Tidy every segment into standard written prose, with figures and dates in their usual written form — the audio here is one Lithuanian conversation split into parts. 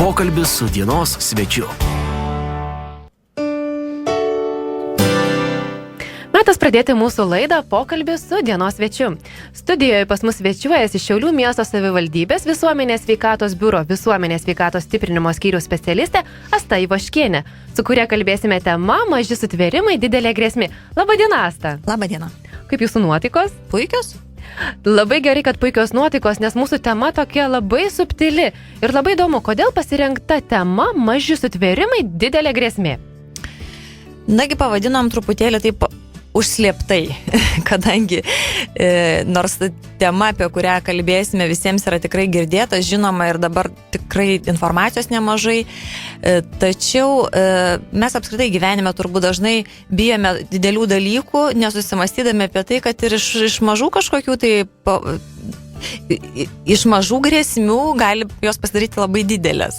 Pokalbis su dienos svečiu. Metas pradėti mūsų laidą Pokalbį su dienos svečiu. Studijoje pas mus svečiuojasi Šiaulių miesto savivaldybės visuomenės sveikatos biuro visuomenės sveikatos stiprinimo skyriaus specialistė Asta Ivoškienė, su kuria kalbėsime tema maži sutvėrimai, didelė grėsmė. Labadiena, Asta. Labadiena. Kaip jūsų nuotaikos? Puikios? Labai gerai, kad puikios nuotaikos, nes mūsų tema tokia labai subtili. Ir labai įdomu, kodėl pasirinkta tema maži sutvėrimai, didelė grėsmė. Nagi pavadinom truputėlį taip užslėptai, kadangi nors tema, apie kurią kalbėsime, visiems yra tikrai girdėta, žinoma ir dabar tikrai informacijos nemažai, tačiau mes apskritai gyvenime turbūt dažnai bijome didelių dalykų, nesusimastydami apie tai, kad ir iš mažų kažkokių tai iš mažų grėsmių gali jos pasidaryti labai didelės.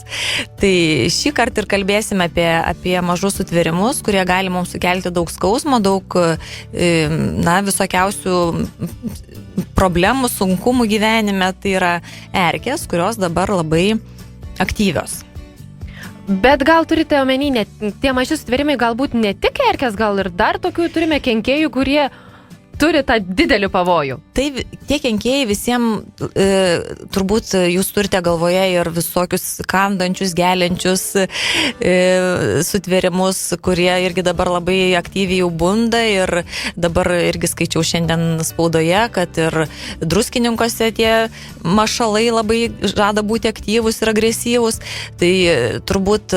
Tai šį kartą ir kalbėsime apie mažus sutvėrimus, kurie gali mums sukelti daug skausmo, daug visokiausių problemų, sunkumų gyvenime. Tai yra erkės, kurios dabar labai aktyvios. Bet gal turite omeny, tie maži sutvėrimai galbūt ne tik erkės, gal ir dar tokių turime kenkėjų, kurie turi tą didelį pavojų. Tai tie kenkėjai visiems, turbūt jūs turite galvoje ir visokius kandančius, geliančius sutvėrimus, kurie irgi dabar labai aktyviai jau bunda ir dabar irgi skaičiau šiandien spaudoje, kad ir druskininkose tie mašalai labai žada būti aktyvus ir agresyvus. Tai turbūt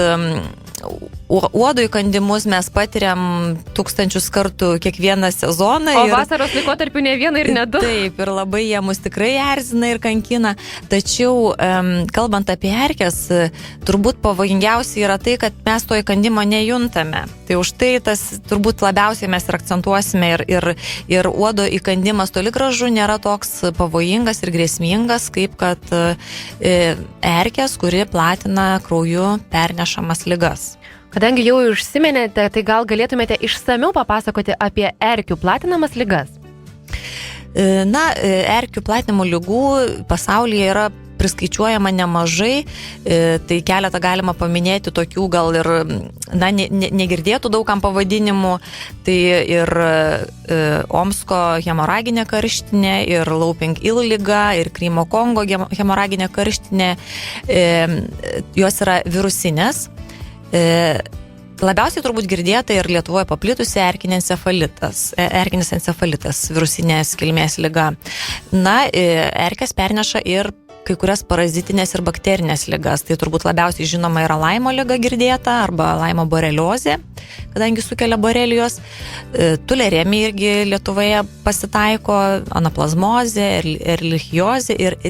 uodo įkandimus mes patiriam tūkstančius kartų kiekvieną sezoną. O vasaros laikotarpiu ne vieną ir ne du. Taip, ir labai jie mus tikrai erzina ir kankina. Tačiau, kalbant apie erkes, turbūt pavojingiausia yra tai, kad mes to įkandimo nejuntame. Tai už tai tas turbūt labiausiai mes ir akcentuosime ir uodo įkandimas toli gražu nėra toks pavojingas ir grėsmingas, kaip kad erkės, kuri platina krauju pernešamas ligas. Kadangi jau užsiminėte, tai gal galėtumėte išsamiau papasakoti apie erkių platinamas ligas? Erkių platinamų ligų pasaulyje yra priskaičiuojama nemažai, tai keletą galima paminėti tokių gal ir negirdėtų daugam pavadinimų, tai ir Omsko hemoraginė karštinė, ir Louping Ill liga, ir Krymo Kongo hemoraginė karštinė, jos yra virusinės. Labiausiai turbūt girdėta ir Lietuvoje paplitusi erkinis encefalitas, virusinės kilmės liga. Erkės perneša ir kai kurias parazitinės ir bakterinės ligas. Tai turbūt labiausiai žinoma yra Laimo liga girdėta arba Laimo boreliozė, kadangi sukelia borelijos. Tuleremija irgi Lietuvoje pasitaiko, anaplazmozė, erlichiozė ir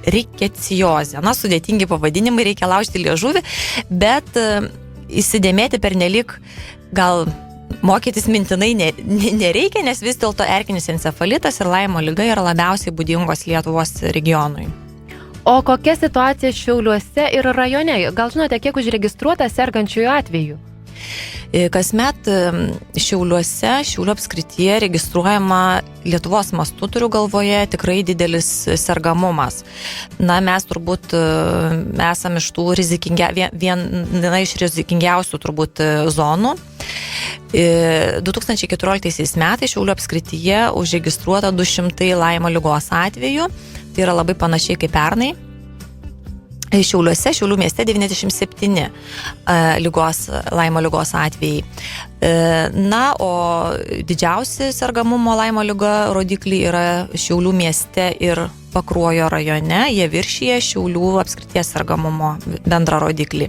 rikeciozė. Sudėtingi pavadinimai, reikia laužti liežuvį, bet įsidėmėti pernelyg gal mokytis mintinai nereikia, nes vis dėlto erkinis encefalitas ir Laimo liga yra labiausiai būdingos Lietuvos regionui. O kokia situacija Šiauliuose ir rajone? Gal žinote, kiek užregistruota sergančiųjų atvejų? Kasmet Šiauliuose, Šiaulių apskrityje registruojama Lietuvos mastu, turiu galvoje, tikrai didelis sergamumas. Mes turbūt esame iš tų viena iš rizikingiausių turbūt zonų. 2014 metais Šiaulių apskrityje užregistruota 200 Laimo ligos atvejų. Tai yra labai panašiai kaip pernai. Šiauliuose, Šiaulių mieste 97 Laimo ligos atvejai. O didžiausi sergamumo Laimo liga rodikliai yra Šiaulių mieste ir Pakruojo rajone. Jie viršyje Šiaulių apskrities sergamumo bendrą rodiklį.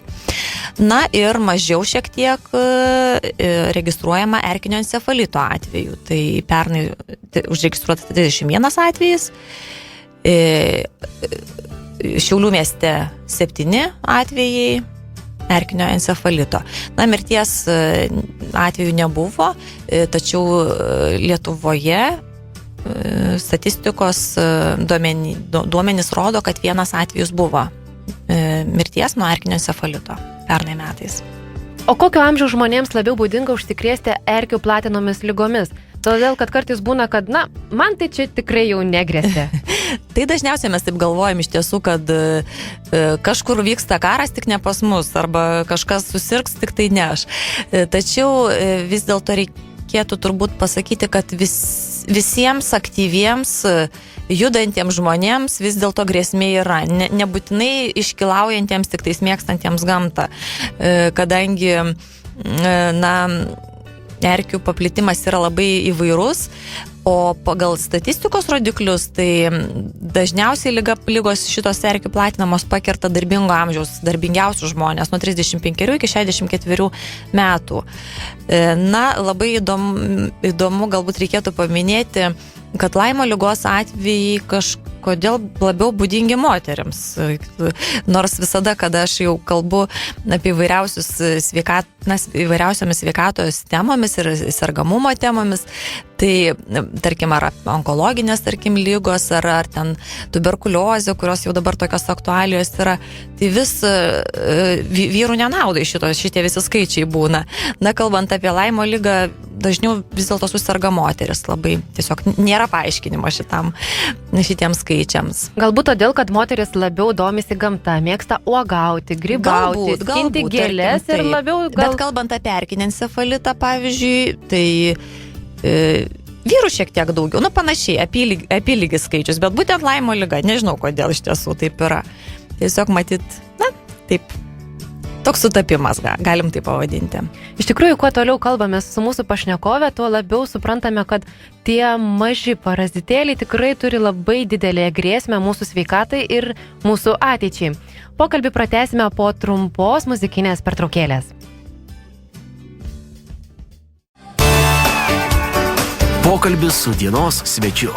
Ir mažiau šiek tiek registruojama erkinio encefalito atveju. Tai pernai užregistruota 31 atvejis. Šiaulių mieste 7 atvejai erkinio encefalito. Mirties atvejų nebuvo, tačiau Lietuvoje statistikos duomenys rodo, kad vienas atvejus buvo mirties nuo erkinio encefalito pernai metais. O kokio amžiaus žmonėms labiau būdinga užsikrėsti erkių platinomis ligomis? Todėl, kad kartais būna, kad, man tai čia tikrai jau negrėsia. Tai dažniausiai mes taip galvojam iš tiesų, kad kažkur vyksta karas, tik ne pas mus, arba kažkas susirgs, tik tai ne aš. Tačiau vis dėlto reikėtų turbūt pasakyti, kad visiems aktyviems, judantiems žmonėms vis dėlto grėsmė yra. Nebūtinai iškilaujantiems, tik tais mėgstantiems gamtą, kadangi, erkių paplitimas yra labai įvairus, o pagal statistikos rodiklius, tai dažniausiai lygos šitos erkių platinamos pakerta darbingo amžiaus, darbingiausių žmonės nuo 35 iki 64 metų. Labai įdomu galbūt reikėtų paminėti, kad Laimo ligos atvejai kažkodėl labiau būdingi moteriams. Nors visada, kada aš jau kalbu apie įvairiausiamis sveikatos temomis ir sergamumo temomis, tai, tarkim, ar onkologinės, lygos, ar ten tuberkuliozė, kurios jau dabar tokios aktualijos yra, tai vis vyrų nenaudai šitie visi skaičiai būna. Kalbant apie Laimo ligą, dažniau vis dėlto susirga moteris. Labai tiesiog nėra paaiškinimo šitiems skaičiams. Galbūt todėl, kad moteris labiau domisi gamta, mėgsta uogauti, grybauti, skinti gėlės ir labiau... Bet kalbant apie erkinį encefalitą, pavyzdžiui, tai vyrų šiek tiek daugiau, panašiai, apylygis skaičius, bet būtent Laimo liga, nežinau, kodėl iš tiesų taip yra. Tiesiog matyt, taip, toks sutapimas, galim tai pavadinti. Iš tikrųjų, kuo toliau kalbame su mūsų pašnekovė, tuo labiau suprantame, kad tie maži parazitėliai tikrai turi labai didelę grėsmę mūsų sveikatai ir mūsų ateičiai. Pokalbį pratęsime po trumpos muzikinės pertraukėlės. Pokalbis su dienos svečiu.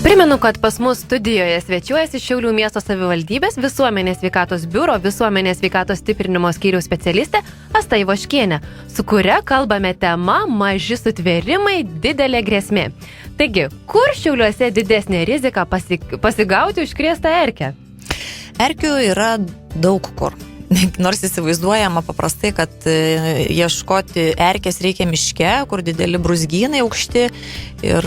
Primenu, kad pas mus studijoje svečiuojasi Šiaulių miesto savivaldybės visuomenės sveikatos biuro visuomenės sveikatos stiprinimo skyriaus specialistė Asta Ivoškienė, su kuria kalbame tema maži sutvėrimai, didelė grėsmė. Taigi, kur Šiauliuose didesnė rizika pasigauti užkrėstą erkę? Erkių yra daug kur. Nors įsivaizduojama paprastai, kad ieškoti erkės reikia miške, kur dideli brūzgynai aukšti ir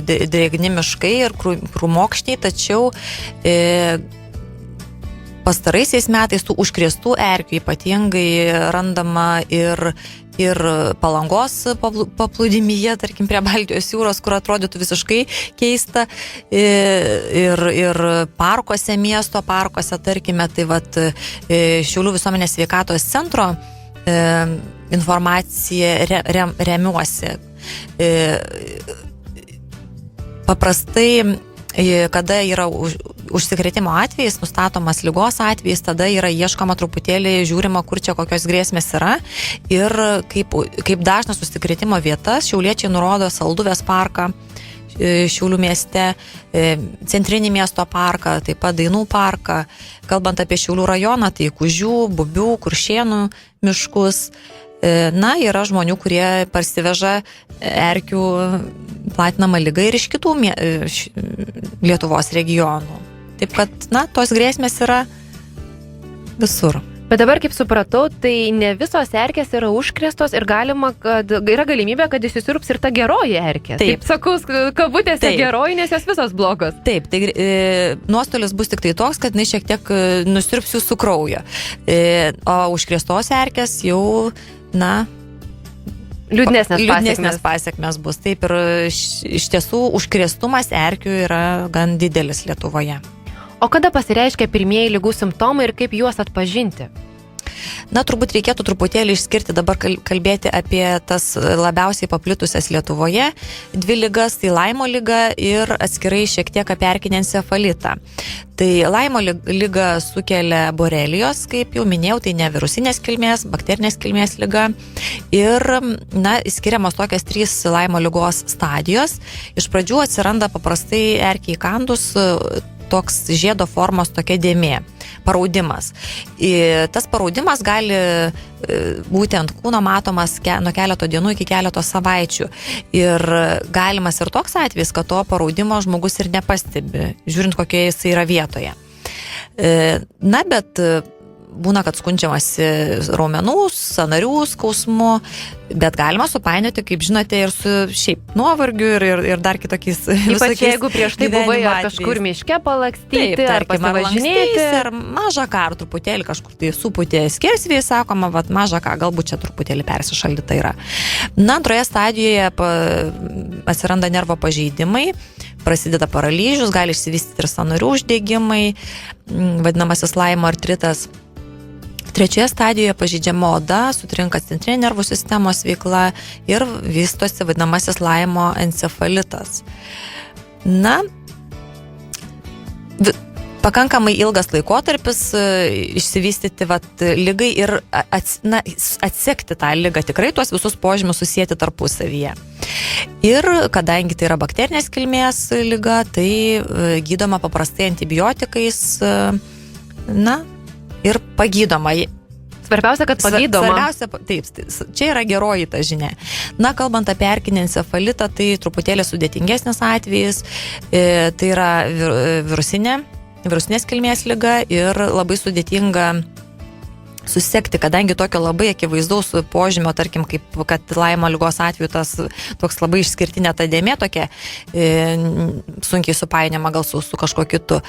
drėgni miškai ir krūmokšniai, tačiau pastaraisiais metais tų užkrėstų erkių ypatingai randama ir Palangos paplūdimyje, tarkim, prie Baltijos jūros, kur atrodytų visiškai keista, ir parkuose, miesto parkuose, tarkime, tai Šiaulių visuomenės sveikatos centro informacija remiuosi. Paprastai, kada yra užsikrėtimo atvejais, nustatomas ligos atvejais, tada yra ieškoma truputėlį, žiūrima, kur čia kokios grėsmės yra, ir kaip dažnas užsikrėtimo vietas šiauliečiai nurodo Salduvės parką Šiaulių mieste, centrinį miesto parką, taip pat Dainų parką. Kalbant apie Šiaulių rajoną, tai Kužių, Bubių, Kuršėnų miškus. Yra žmonių, kurie parsiveža erkių platinamą ligą ir iš kitų Lietuvos regionų. Taip kad, tos grėsmės yra visur. Bet dabar, kaip supratau, tai ne visos erkės yra užkrėstos ir yra galimybė, kad įsisiurps ir ta geroji erkė. Taip sakau, kabutėse geroji, nes jos visos blogos. Taip, tai nuostolis bus tik tai toks, kad šiek tiek nusirps jūsų kraują. O užkrėstos erkės jau, liūdnesnės pasiekmes bus. Taip, ir iš tiesų užkrėstumas erkių yra gan didelis Lietuvoje. O kada pasireiškia pirmieji ligų simptomai ir kaip juos atpažinti? Turbūt reikėtų truputėlį išskirti, dabar kalbėti apie tas labiausiai paplitusias Lietuvoje dvi ligas, tai Laimo liga ir atskirai šiek tiek apie erkinį encefalitą. Tai Laimo liga sukelia borelijos, kaip jau minėjau, tai ne virusinės kilmės, bakterinės kilmės liga. Ir, skiriamos tokias 3 Laimo ligos stadijos. Iš pradžių atsiranda paprastai erkiai įkandus toks žiedo formos tokia dėmė, paraudimas. Tas paraudimas gali būti ant kūno matomas nuo keleto dienų iki keleto savaičių. Ir galimas ir toks atvejis, kad to paraudimo žmogus ir nepastebi, žiūrint, kokioje jis yra vietoje. Bet būna, kad skundžiamasi raumenų, sąnarių skausmu, bet galima supainioti, kaip žinote, ir su šiaip nuovargiu ir dar kitokiais Ypač jeigu prieš tai buvai ar kažkur miške palakstyti, taip, ar pasivažinėti. Ir mažą ką, ar truputėlį kažkur tai suputė skersvėjai, sakoma, vat mažą ką, galbūt čia truputėlį persišaldyta yra. Na, antroje stadijoje atsiranda nervo pažeidimai, prasideda paralyžius, gali išsivystyti ir sąnarių uždegimai, vadinamasis Laimo artritas. Trečioje stadijoje pažeidžiama oda, sutrinka centrinė nervų sistemos veikla ir vystosi vadinamasis Laimo encefalitas. Na, pakankamai ilgas laikotarpis išsivystyti ligai ir atsekti tą ligą, tikrai tuos visus požymius susijęti tarpusavyje. Ir kadangi tai yra bakterinės kilmės liga, tai gydoma paprastai antibiotikais, ir pagydoma. Svarbiausia, kad pagydoma. Svarbiausia, taip, čia yra geroji ta žinia. Na, kalbant apie erkinį encefalitą, tai truputėlį sudėtingesnis atvejis, tai yra virusinės kilmės liga ir labai sudėtinga susekti, kadangi tokio labai akivaizdaus požymio, tarkim, kaip kad Laimo ligos atveju tas toks labai išskirtinė ta dėmė tokia, sunkiai supainiama gal su kažkuo kitu.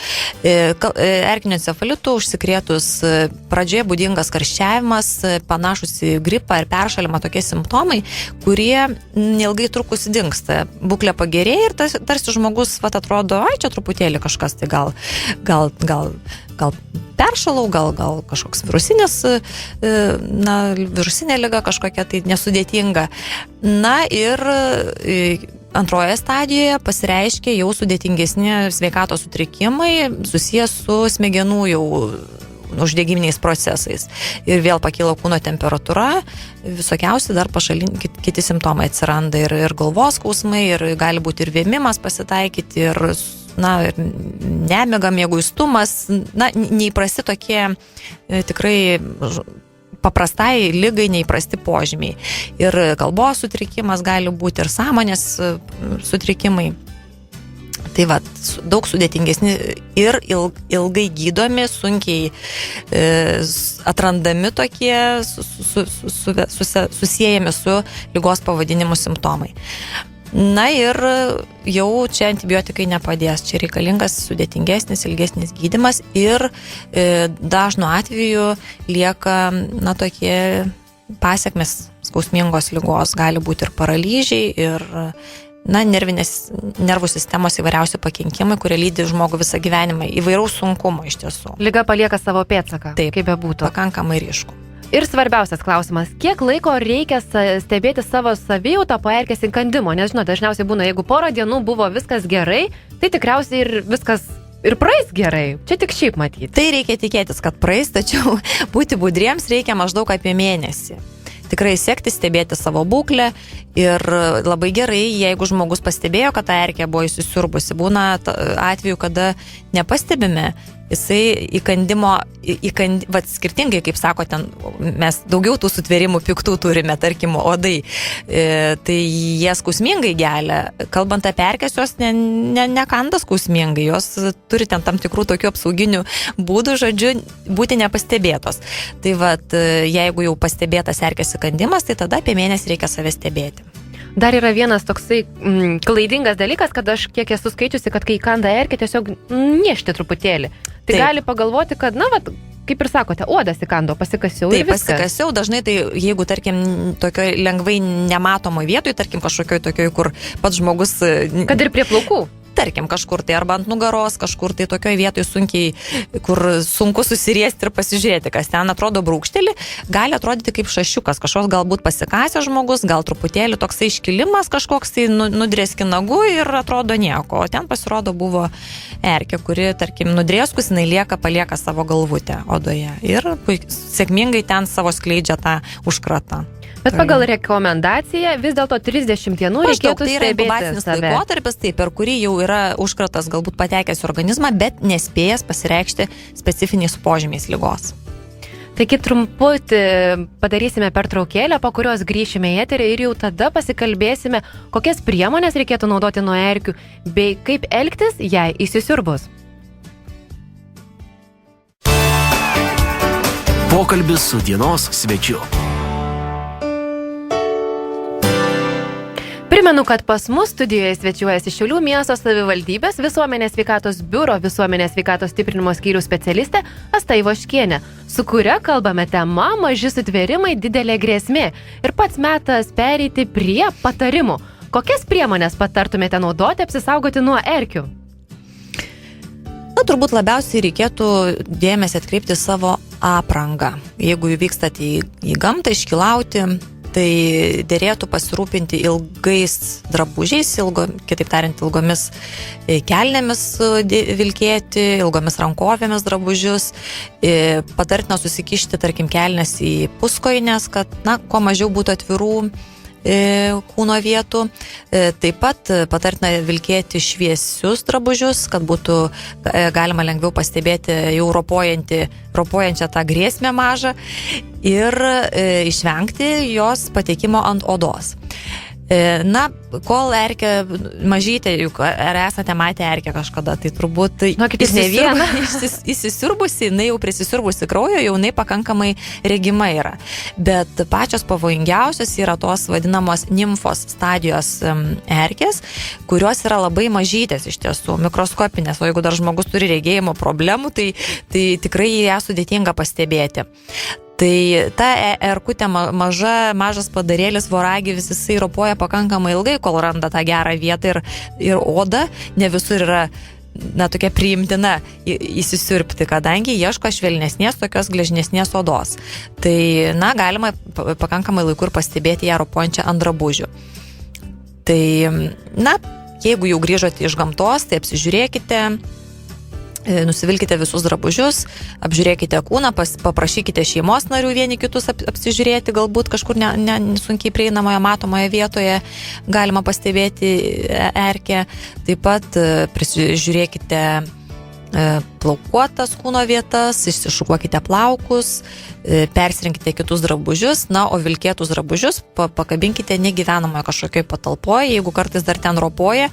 Erkiniu encefalitu užsikrėtus pradžioje būdingas karščiavimas, panašus į gripą ir peršalimą, tokie simptomai, kurie neilgai trukus dingsta. Būklė pagerėja ir tarsi žmogus atrodo, čia truputėlį kažkas, tai gal peršalau, gal kažkoks virusinė liga kažkokia tai nesudėtinga. Na ir antroje stadijoje pasireiškia jau sudėtingesni sveikatos sutrikimai susijęs su smegenų jau uždegiminiais procesais. Ir vėl pakyla kūno temperatūra, visokiausi dar kiti simptomai atsiranda ir galvos skausmai, ir gali būti ir vėmimas pasitaikyti, ir nemiga, mieguistumas, neįprasti tokie tikrai paprastai ligai neįprasti požymiai. Ir kalbos sutrikimas gali būti, ir sąmonės sutrikimai. Tai daug sudėtingesni ir ilgai gydomi, sunkiai atrandami tokie, susijęjami su ligos pavadinimu simptomai. Na ir jau čia antibiotikai nepadės, čia reikalingas sudėtingesnis, ilgesnis gydymas ir dažnu atveju lieka tokie pasiekmes skausmingos ligos, gali būti ir paralyžiai, ir nervų sistemos įvairiausi pakenkimai, kurie lydi žmogų visą gyvenimą, įvairaus sunkumo iš tiesų. Liga palieka savo pėdsaką, taip, kaip bebūtų. Pakankamai ryškų. Ir svarbiausias klausimas, kiek laiko reikia stebėti savo savijautą po erkės įkandimo? Nes, dažniausiai būna, jeigu porą dienų buvo viskas gerai, tai tikriausiai ir viskas ir praeis gerai. Čia tik šiaip matyti. Tai reikia tikėtis, kad praeis, tačiau būti budriems reikia maždaug apie mėnesį. Tikrai sekti, stebėti savo būklę ir labai gerai, jeigu žmogus pastebėjo, kad ta erkė buvo įsisiurbusi. Būna atveju, kada nepastebime, jisai skirtingai, kaip sako, ten mes daugiau tų sutvėrimų piktų turime, tarkim, odai, tai jie skausmingai gelia. Kalbant apie erkės, jos nekanda skausmingai, jos turi ten tam tikrų tokių apsauginių būdų, žodžiu, būti nepastebėtos. Tai jeigu jau pastebėtas erkės įkandimas, tai tada apie mėnesį reikia save stebėti. Dar yra vienas toksai klaidingas dalykas, kad aš kiek esu skaičiusi, kad kai kanda erkė, tiesiog niešti truputėlį. Tai gali pagalvoti, kad, kaip ir sakote, odas įkando, pasikasiau ir viskas. Taip, pasikasiau, dažnai tai jeigu, tarkim, tokioj lengvai nematomoje vietoje, tarkim, kažkokioj tokioj, kur pats žmogus... Kad ir prie plaukų. Tarkim, kažkur tai arba ant nugaros, kažkur tai tokioje vietoje sunkiai, kur sunku susiriesti ir pasižiūrėti, kas ten atrodo brūkštelį, gali atrodyti kaip šašiukas, kažkoks galbūt pasikasęs žmogus, gal truputėlį toksai iškilimas kažkoks tai nudrėski nagu ir atrodo nieko, o ten pasirodo buvo erkė, kuri, tarkim, nudrėskus, jinai palieka savo galvutę odoje ir sėkmingai ten savo skleidžia tą užkratą. Bet pagal rekomendaciją vis dėlto 30 dienų reikėtų stebėti save. Laikotarpis, per kurį jau yra užkratas galbūt patekęs į organizmą, bet nespėjęs pasireikšti specifiniais požymiais ligos. Taigi trumputį padarysime pertraukėlę, po kurios grįšime į eterį ir jau tada pasikalbėsime, kokias priemonės reikėtų naudoti nuo erkių, bei kaip elgtis, jei įsisiurbus. Pokalbis su dienos svečiu. Primenu, kad pas mus studijoje svečiuojasi Šiaulių miesto savivaldybės visuomenės sveikatos biuro visuomenės sveikatos stiprinimo skyrių specialistė Asta Ivoškienė, su kuria kalbame tema maži sutvėrimai didelė grėsmė ir pats metas pereiti prie patarimų. Kokias priemonės patartumėte naudoti apsisaugoti nuo erkių? Turbūt labiausiai reikėtų dėmesį atkreipti savo aprangą. Jeigu vykstate į gamtą iškilauti, tai dėrėtų pasirūpinti ilgais drabužiais, kitaip tariant, ilgomis kelnėmis vilkėti, ilgomis rankovėmis drabužius. Patartina susikišti, tarkim, kelnes į puskojines, kad, kuo mažiau būtų atvirų kūno vietų. Taip pat patartina vilkėti šviesius drabužius, kad būtų galima lengviau pastebėti jau ropojančią tą grėsmę mažą ir išvengti jos patekimo ant odos. Kol erkė mažytė, juk ar esate matę erkę kažkada, tai turbūt ne vieną įsisiurbusi, jinai jau prisisiurbusi kraujo, jau jinai pakankamai regima yra. Bet pačios pavojingiausios yra tos vadinamos nimfos stadijos erkės, kurios yra labai mažytės iš tiesų, mikroskopinės, o jeigu dar žmogus turi regėjimo problemų, tai tikrai ją sudėtinga pastebėti. Tai ta erkutė mažas padarėlis, voragyvis, jisai ropoja pakankamai ilgai, kol randa tą gerą vietą ir oda ne visur yra tokia priimtina įsisiurbti, kadangi ieško švelnesnės, tokios gležnesnės odos. Tai, galima pakankamai laiku ir pastebėti ją ropojančią ant drabužių. Tai, jeigu jau grįžote iš gamtos, tai apsižiūrėkite, nusivilkite visus drabužius, apžiūrėkite kūną, paprašykite šeimos narių vieni kitus apsižiūrėti, galbūt kažkur sunkiai prieinamoje, matomoje vietoje galima pastebėti erkę. Taip pat prisižiūrėkite plaukuotas kūno vietas, išsišukuokite plaukus, persirinkite kitus drabužius, o vilkėtus drabužius pakabinkite negyvenamoje kažkokioje patalpoje, jeigu kartais dar ten ropoja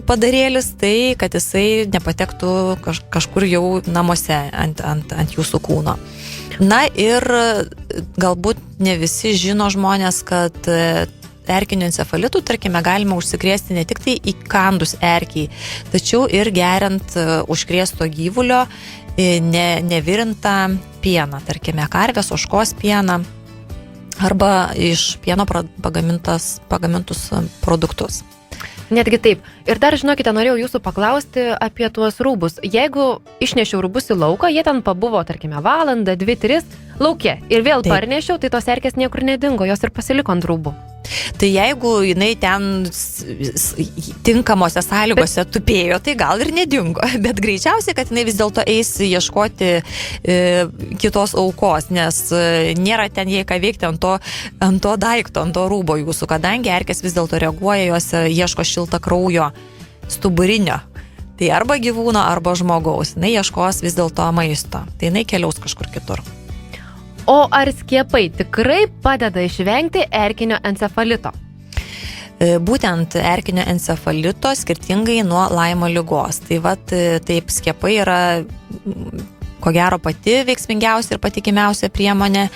padarėlis, tai kad jisai nepatektų kažkur jau namuose ant jūsų kūno. Ir galbūt ne visi žino žmonės, kad erkiniu encefalitu, tarkime, galima užsikrėsti ne tik tai įkandus erkiai, tačiau ir geriant užkrėsto gyvulio nevirintą pieną, tarkime, karvės, ožkos pieną arba iš pieno pagamintus produktus. Netgi taip. Ir dar, žinokite, norėjau jūsų paklausti apie tuos rūbus. Jeigu išnešiau rūbus į lauką, jie ten pabuvo, tarkime, valandą, 2-3 lauke ir vėl parnešiau, tai tos erkės niekur nedingo, jos ir pasiliko ant rūbų. Tai jeigu jinai ten tinkamose sąlygose tupėjo, tai gal ir nedingo, bet greičiausiai, kad jinai vis dėlto eis ieškoti kitos aukos, nes nėra ten jai ką veikti ant to daikto, ant to rūbo jūsų, kadangi erkės vis dėlto reaguoja, jos ieško šiltą kraujo stuburinio. Tai arba gyvūno, arba žmogaus. Jinai ieškos vis dėlto maisto. Tai jinai keliaus kažkur kitur. O ar skiepai tikrai padeda išvengti erkinio encefalito? Būtent erkinio encefalito skirtingai nuo Laimo ligos. Tai taip, skiepai yra ko gero pati veiksmingiausia ir patikimiausia priemonė.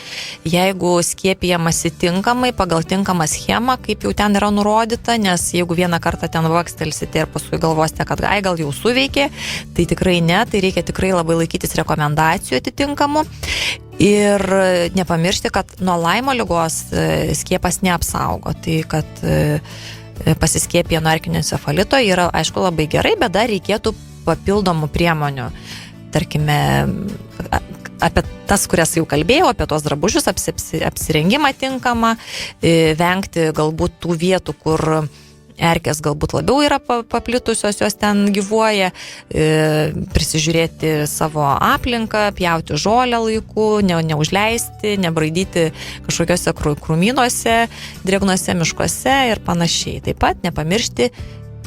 Jeigu skiepijamasi tinkamai, pagal tinkamą schemą, kaip jau ten yra nurodyta, nes jeigu vieną kartą ten vakstelsite ir paskui galvosite, kad gal jau suveikė, tai tikrai ne, tai reikia tikrai labai laikytis rekomendacijų atitinkamų. Ir nepamiršti, kad nuo Laimo ligos skiepas neapsaugo. Tai kad pasiskiepiję nuo erkinio encefalito yra, aišku, labai gerai, bet dar reikėtų papildomų priemonių. Tarkime, apie tas, kurias jau kalbėjau, apie tos drabužius, apsirengimą tinkamą, vengti galbūt tų vietų, kur erkės galbūt labiau yra paplitusios, jos ten gyvuoja, prisižiūrėti savo aplinką, pjauti žolę laiku, neužleisti, nebraidyti kažkokiuose krūmynuose, drėgnuose miškuose ir panašiai. Taip pat nepamiršti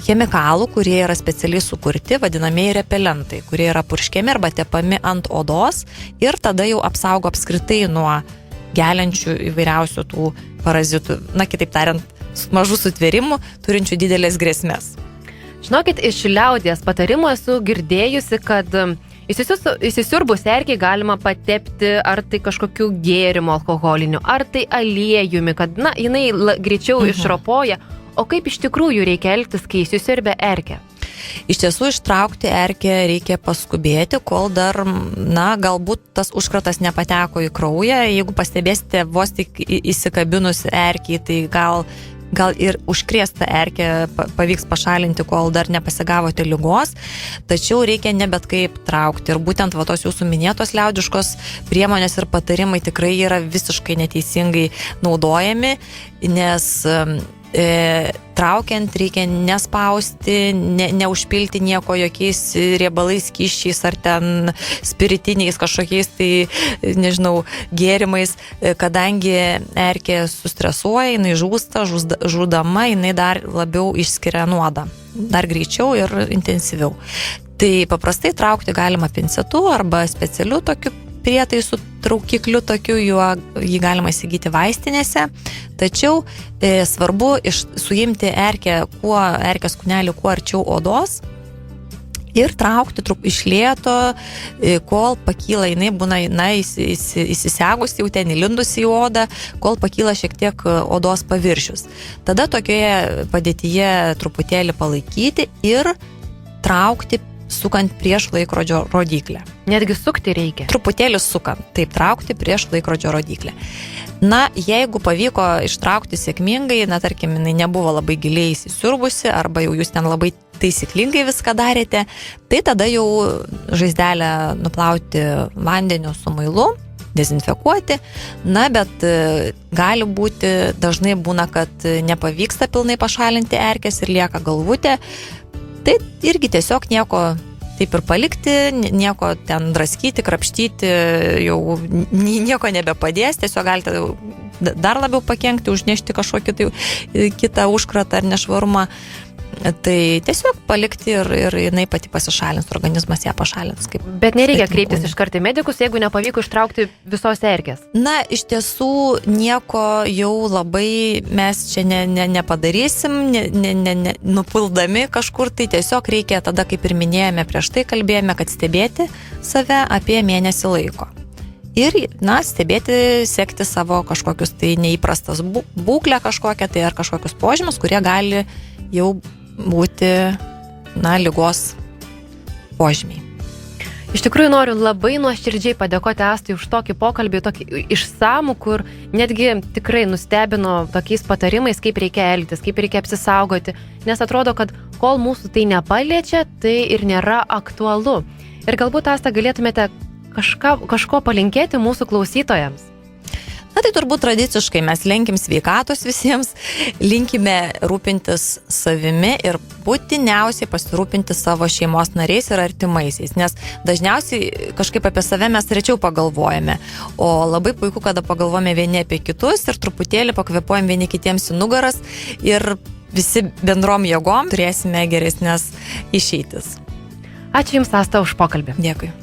chemikalų, kurie yra specialiai sukurti, vadinamieji repelentai, kurie yra purškiami arba tepami ant odos ir tada jau apsaugo apskritai nuo geliančių įvairiausių tų parazitų, kitaip tariant, mažų sutvėrimų, turinčių didelės grėsmės. Žinokit, iš liaudies patarimų esu girdėjusi, kad Įsisiurbus erkiai galima patepti ar tai kažkokiu gėrimu alkoholiniu, ar tai aliejumi, kad, jinai greičiau išropoja. O kaip iš tikrųjų reikia elgtis, kai įsisiurbia erkė? Iš tiesų, ištraukti erkę reikia paskubėti, kol dar, galbūt tas užkratas nepateko į kraują. Jeigu pastebėsite vos tik įsikabinus erkį, tai gal ir užkrėstą erkę pavyks pašalinti, kol dar nepasigavote ligos, tačiau reikia ne bet kaip traukti. Ir būtent tos jūsų minėtos liaudiškos priemonės ir patarimai tikrai yra visiškai neteisingai naudojami, nes traukiant reikia nespausti, neužpilti nieko jokiais riebalais, skysčiais ar ten spiritiniais kažkokiais, gėrimais, kadangi erkė sustresuoja, jinai žūsta, žūdama, jinai dar labiau išskiria nuodą, dar greičiau ir intensyviau. Tai paprastai traukti galima pincetu arba specialiu tokiu prietaisų traukikliu, jį galima įsigyti vaistinėse, tačiau svarbu suimti erkės kūnelį kuo arčiau odos ir traukti iš lėto, kol pakyla, jinai būna įsisegusi, jau ten įlindusi į odą, kol pakyla šiek tiek odos paviršius. Tada tokioje padėtyje truputėlį palaikyti ir traukti sukant prieš laikrodžio rodyklę. Netgi sukti reikia. Truputėlį sukant, taip traukti prieš laikrodžio rodyklę. Jeigu pavyko ištraukti sėkmingai, tarkim, jinai nebuvo labai giliai įsisiurbusi, arba jau jūs ten labai taisyklingai viską darėte, tai tada jau žaizdelę nuplauti vandeniu su muilu, dezinfekuoti, bet gali būti, dažnai būna, kad nepavyksta pilnai pašalinti erkės ir lieka galvutė. Tai irgi tiesiog nieko taip ir palikti, nieko ten draskyti, krapštyti, jau nieko nebepadės, tiesiog galite dar labiau pakenkti, užnešti kažkokį kitą užkratą ar nešvarumą. Tai tiesiog palikti ir jinai pati pasišalins, organizmas ją pašalins. Bet nereikia kreiptis iš karto į medikus, jeigu nepavyko ištraukti visos erkės. Iš tiesų nieko jau labai mes čia nepadarysim, nupuldami kažkur, tai tiesiog reikia tada, kaip ir minėjome prieš tai, kalbėjome, kad stebėti save apie mėnesį laiko. Ir, stebėti, sekti savo kažkokius tai neįprastas būklę kažkokią, tai ar kažkokius požymus, kurie gali jau būti, ligos požymiai. Iš tikrųjų noriu labai nuoširdžiai padėkoti Astai už tokį pokalbį, tokį išsamų, kur netgi tikrai nustebino tokiais patarimais, kaip reikia elgtis, kaip reikia apsisaugoti, nes atrodo, kad kol mūsų tai nepaliečia, tai ir nėra aktualu. Ir galbūt, Asta, galėtumėte kažko palinkėti mūsų klausytojams. Tai turbūt tradiciškai mes linkim sveikatos visiems, linkime rūpintis savimi ir būtiniausiai pasirūpinti savo šeimos nariais ir artimaisiais, nes dažniausiai kažkaip apie save mes rečiau pagalvojame, o labai puiku, kada pagalvojame vieni apie kitus ir truputėlį pakvėpuojam vieni kitiems į nugaras ir visi bendrom jėgom turėsime geresnės išeitis. Ačiū Jums, Asta, už pokalbį. Dėkui.